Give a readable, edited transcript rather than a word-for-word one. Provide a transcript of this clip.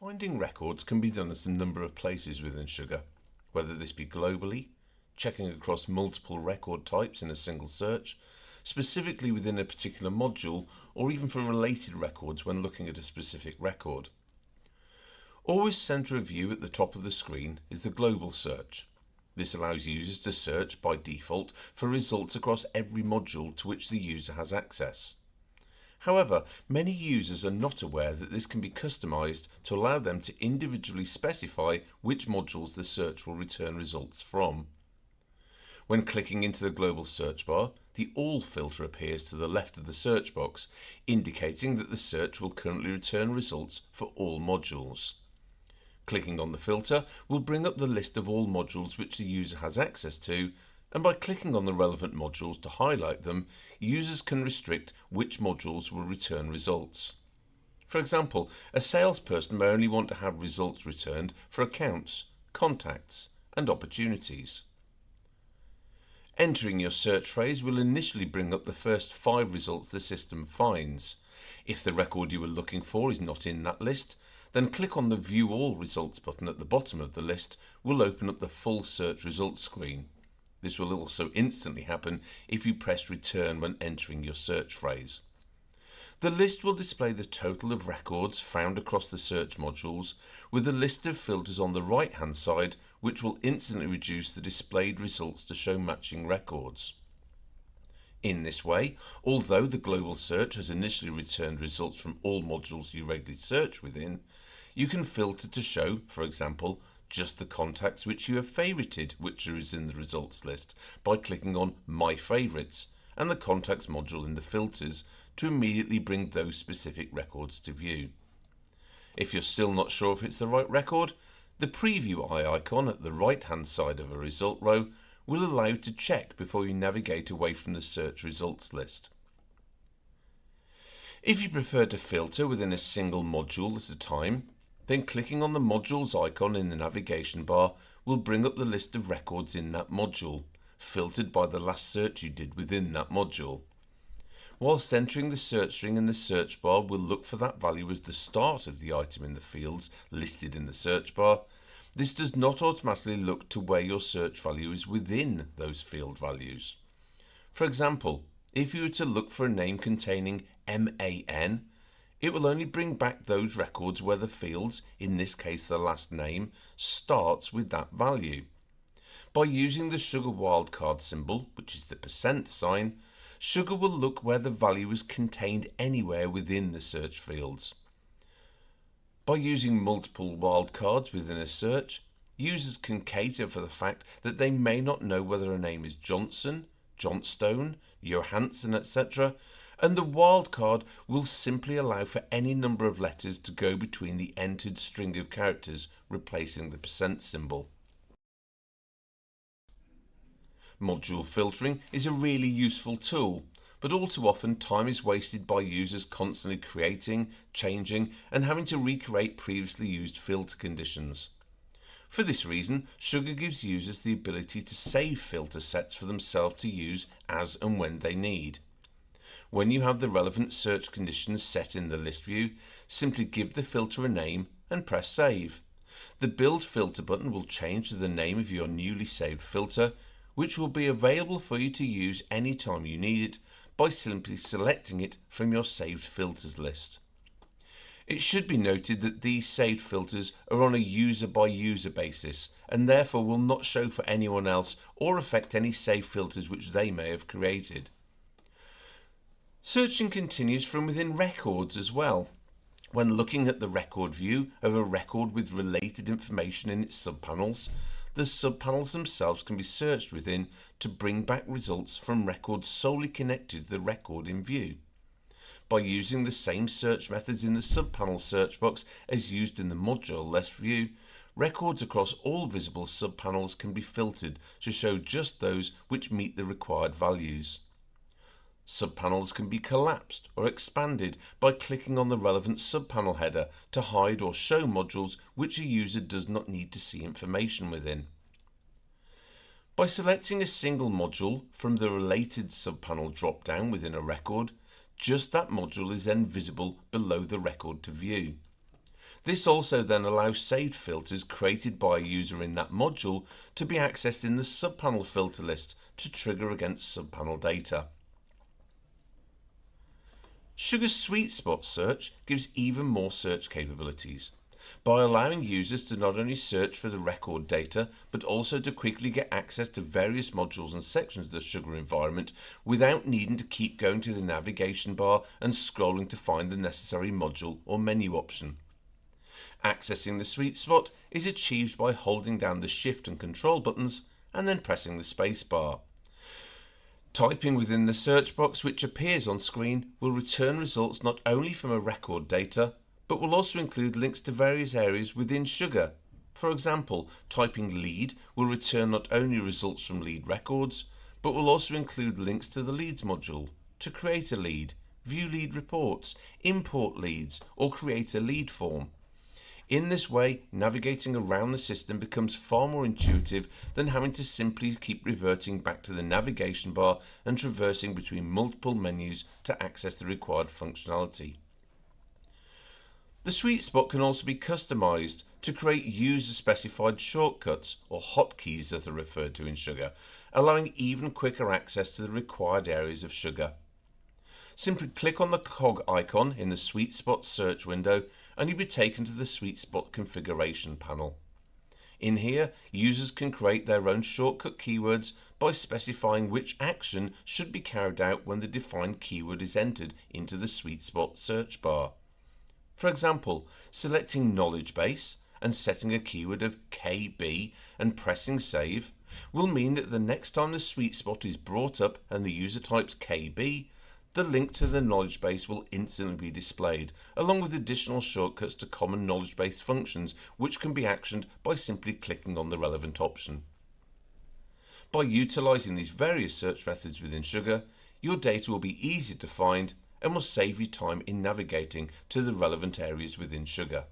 Finding records can be done at a number of places within Sugar, whether this be globally, checking across multiple record types in a single search, specifically within a particular module, or even for related records when looking at a specific record. Always center of view at the top of the screen is the global search. This allows users to search by default for results across every module to which the user has access. However, many users are not aware that this can be customized to allow them to individually specify which modules the search will return results from. When clicking into the global search bar, the All filter appears to the left of the search box, indicating that the search will currently return results for all modules. Clicking on the filter will bring up the list of all modules which the user has access to, and by clicking on the relevant modules to highlight them, users can restrict which modules will return results. For example, a salesperson may only want to have results returned for accounts, contacts, and opportunities. Entering your search phrase will initially bring up the first 5 results the system finds. If the record you are looking for is not in that list, then click on the View All Results button at the bottom of the list will open up the full search results screen. This will also instantly happen if you press Return when entering your search phrase. The list will display the total of records found across the search modules, with a list of filters on the right hand side which will instantly reduce the displayed results to show matching records. In this way, although the global search has initially returned results from all modules you regularly search within, you can filter to show, for example, just the contacts which you have favorited which is in the results list by clicking on My Favorites and the Contacts module in the filters to immediately bring those specific records to view. If you're still not sure if it's the right record, the preview eye icon at the right hand side of a result row will allow you to check before you navigate away from the search results list. If you prefer to filter within a single module at a time, then clicking on the modules icon in the navigation bar will bring up the list of records in that module, filtered by the last search you did within that module. Whilst entering the search string in the search bar will look for that value as the start of the item in the fields listed in the search bar, this does not automatically look to where your search value is within those field values. For example, if you were to look for a name containing MAN, it will only bring back those records where the fields, in this case the last name, starts with that value. By using the Sugar wildcard symbol, which is the % sign, Sugar will look where the value is contained anywhere within the search fields. By using multiple wildcards within a search, users can cater for the fact that they may not know whether a name is Johnson, Johnstone, Johansson, etc., and the wildcard will simply allow for any number of letters to go between the entered string of characters, replacing the % symbol. Module filtering is a really useful tool, but all too often time is wasted by users constantly creating, changing, and having to recreate previously used filter conditions. For this reason, Sugar gives users the ability to save filter sets for themselves to use as and when they need. When you have the relevant search conditions set in the list view, simply give the filter a name and press Save. The Build Filter button will change to the name of your newly saved filter, which will be available for you to use anytime you need it by simply selecting it from your saved filters list. It should be noted that these saved filters are on a user-by-user basis and therefore will not show for anyone else or affect any saved filters which they may have created. Searching continues from within records as well. When looking at the record view of a record with related information in its subpanels, the subpanels themselves can be searched within to bring back results from records solely connected to the record in view. By using the same search methods in the subpanel search box as used in the module list view, records across all visible subpanels can be filtered to show just those which meet the required values. Subpanels can be collapsed or expanded by clicking on the relevant subpanel header to hide or show modules which a user does not need to see information within. By selecting a single module from the related subpanel drop-down within a record, just that module is then visible below the record to view. This also then allows saved filters created by a user in that module to be accessed in the subpanel filter list to trigger against subpanel data. Sugar's sweet spot search gives even more search capabilities by allowing users to not only search for the record data but also to quickly get access to various modules and sections of the Sugar environment without needing to keep going to the navigation bar and scrolling to find the necessary module or menu option. Accessing the sweet spot is achieved by holding down the Shift and Control buttons and then pressing the space bar. Typing within the search box which appears on screen will return results not only from a record data, but will also include links to various areas within Sugar. For example, typing lead will return not only results from lead records, but will also include links to the leads module, to create a lead, view lead reports, import leads, or create a lead form. In this way, navigating around the system becomes far more intuitive than having to simply keep reverting back to the navigation bar and traversing between multiple menus to access the required functionality. The sweet spot can also be customized to create user-specified shortcuts, or hotkeys as they're referred to in Sugar, allowing even quicker access to the required areas of Sugar. Simply click on the cog icon in the sweet spot search window and you'll be taken to the sweet spot configuration panel. In here, users can create their own shortcut keywords by specifying which action should be carried out when the defined keyword is entered into the sweet spot search bar. For example, selecting knowledge base and setting a keyword of KB and pressing save will mean that the next time the sweet spot is brought up and the user types KB, the link to the knowledge base will instantly be displayed, along with additional shortcuts to common knowledge base functions which can be actioned by simply clicking on the relevant option. By utilizing these various search methods within Sugar, your data will be easier to find and will save you time in navigating to the relevant areas within Sugar.